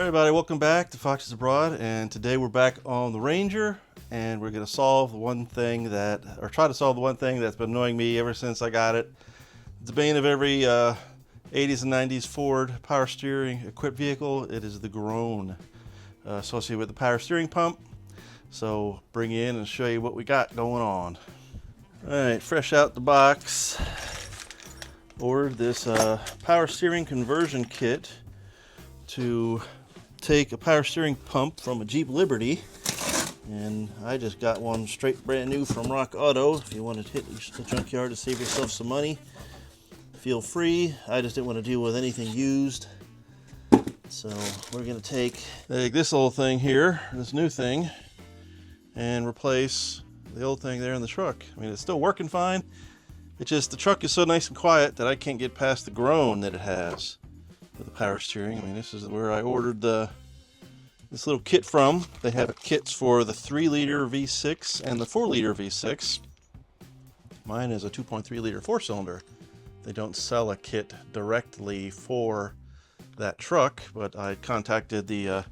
Alright everybody, welcome back to Foxes Abroad, and today we're back on the Ranger, and we're going to solve the one thing that, or try to solve the one thing that's been annoying me ever since I got it. It's the bane of every 80s and 90s Ford power steering equipped vehicle. It is the groan associated with the power steering pump. So bring you in and show you what we got going on. Alright, fresh out the box, ordered this power steering conversion kit to take a power steering pump from a Jeep Liberty, and I just got one straight brand new from Rock Auto. If you want to hit the junkyard to save yourself some money, feel free. I just didn't want to deal with anything used, so we're going to take this old thing here, this new thing, and replace the old thing there in the truck. I mean, it's still working fine. It's just the truck is so nice and quiet that I can't get past the groan that it has with the power steering. I mean, this is where I ordered this little kit from. They have kits for the 3-liter V6 and the 4-liter V6. Mine is a 2.3-liter 4-cylinder. They don't sell a kit directly for that truck, but I contacted the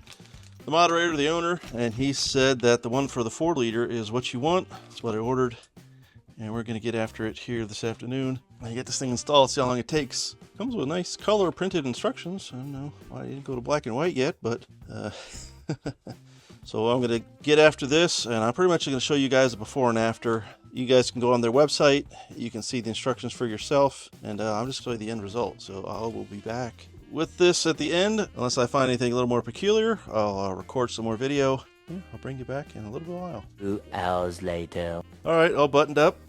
moderator, the owner, and he said that the one for the 4-liter is what you want. That's what I ordered, and we're going to get after it here this afternoon. I get this thing installed, see how long it takes. Comes with nice color printed instructions. I don't know why I didn't go to black and white yet, but so I'm going to get after this, and I'm pretty much going to show you guys the before and after. You guys can go on their website, you can see the instructions for yourself, and I'm just going to show you the end result. So I will be back with this at the end. Unless I find anything a little more peculiar, I'll record some more video. Yeah, I'll bring you back in a little bit while. 2 hours later. Alright, all buttoned up.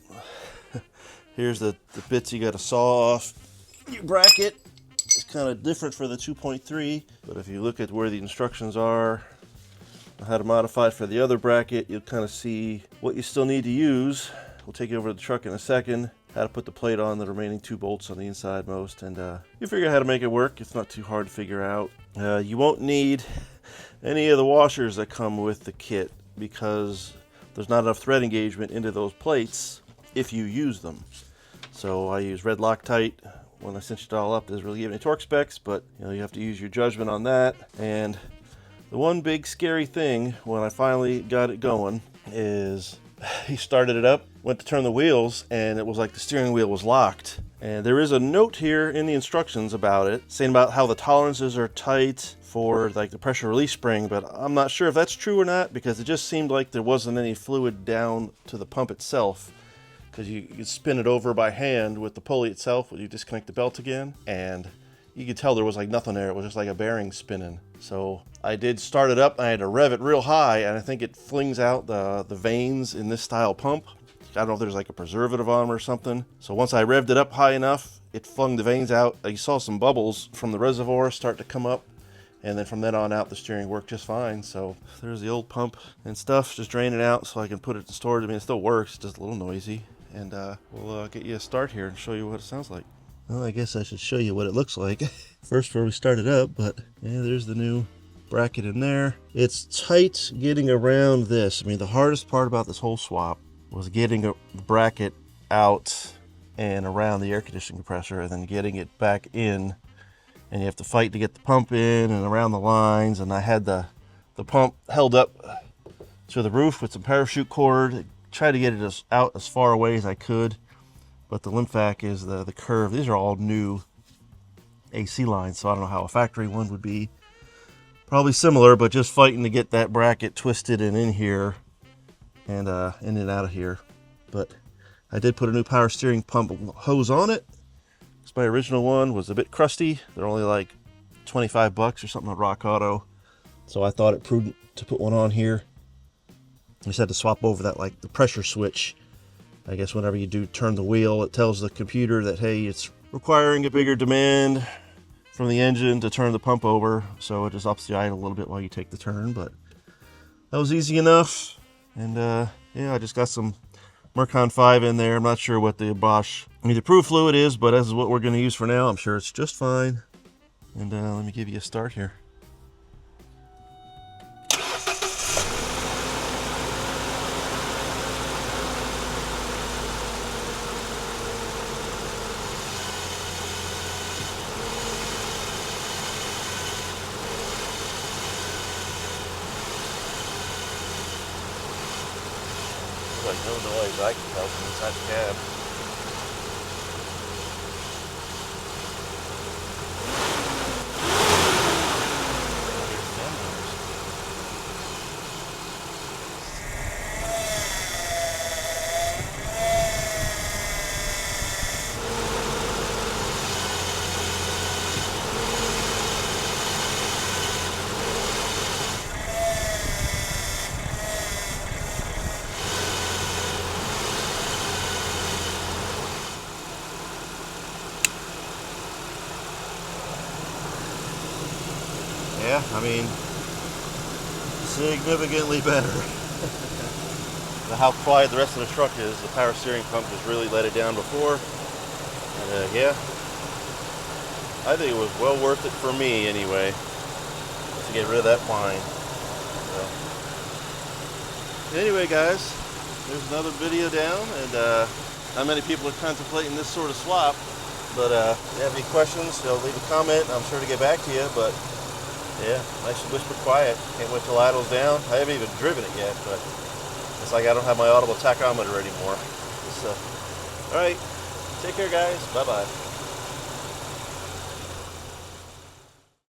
Here's the bits you got to saw off your bracket. It's kind of different for the 2.3, but if you look at where the instructions are, how to modify it for the other bracket, you'll kind of see what you still need to use. We'll take you over to the truck in a second, how to put the plate on the remaining 2 bolts on the inside most, and you figure out how to make it work. It's not too hard to figure out. You won't need any of the washers that come with the kit because there's not enough thread engagement into those plates if you use them. So I use red Loctite. When I cinched it all up, it doesn't really give any torque specs, but you have to use your judgment on that. And the one big scary thing when I finally got it going is he started it up, went to turn the wheels, and it was like the steering wheel was locked. And there is a note here in the instructions about it, saying about how the tolerances are tight for like the pressure release spring, but I'm not sure if that's true or not, because it just seemed like there wasn't any fluid down to the pump itself, because you could spin it over by hand with the pulley itself when you disconnect the belt again, and you could tell there was like nothing there. It was just like a bearing spinning. So I did start it up, I had to rev it real high, and I think it flings out the veins in this style pump. I don't know if there's like a preservative on them or something. So once I revved it up high enough, it flung the veins out. You saw some bubbles from the reservoir start to come up, and then from then on out the steering worked just fine. So there's the old pump and stuff, just drain it out so I can put it in storage. I mean, it still works, it's just a little noisy. And we'll get you a start here and show you what it sounds like. Well, I guess I should show you what it looks like first before we start it up, but yeah, there's the new bracket in there. It's tight getting around this. I mean, the hardest part about this whole swap was getting the bracket out and around the air conditioning compressor, and then getting it back in, and you have to fight to get the pump in and around the lines. And I had the pump held up to the roof with some parachute cord, tried to get it out as far away as I could, but the lymphac is the curve. These are all new AC lines, so I don't know how a factory one would be. Probably similar, but just fighting to get that bracket twisted and in here and in and out of here. But I did put a new power steering pump hose on it, because my original one was a bit crusty. They're only like 25 bucks or something at Rock Auto, so I thought it prudent to put one on here. I just had to swap over that, like the pressure switch. I guess whenever you do turn the wheel, it tells the computer that, hey, it's requiring a bigger demand from the engine to turn the pump over, so it just ups the idle a little bit while you take the turn. But that was easy enough. And yeah, I just got some Mercon 5 in there. I'm not sure what the Bosch proof fluid is, but this is what we're going to use for now. I'm sure it's just fine. And let me give you a start here. like no noise I can tell from inside the cab. Yeah, I mean, significantly better. How quiet the rest of the truck is, the power steering pump just really let it down before. And yeah, I think it was well worth it for me anyway, to get rid of that whine. So, anyway guys, there's another video down, and not many people are contemplating this sort of swap. But if you have any questions, leave a comment. I'm sure to get back to you. But yeah, nice and whisper quiet. Can't wait till idle's down. I haven't even driven it yet, but it's like I don't have my audible tachometer anymore. So, all right, take care guys. Bye-bye.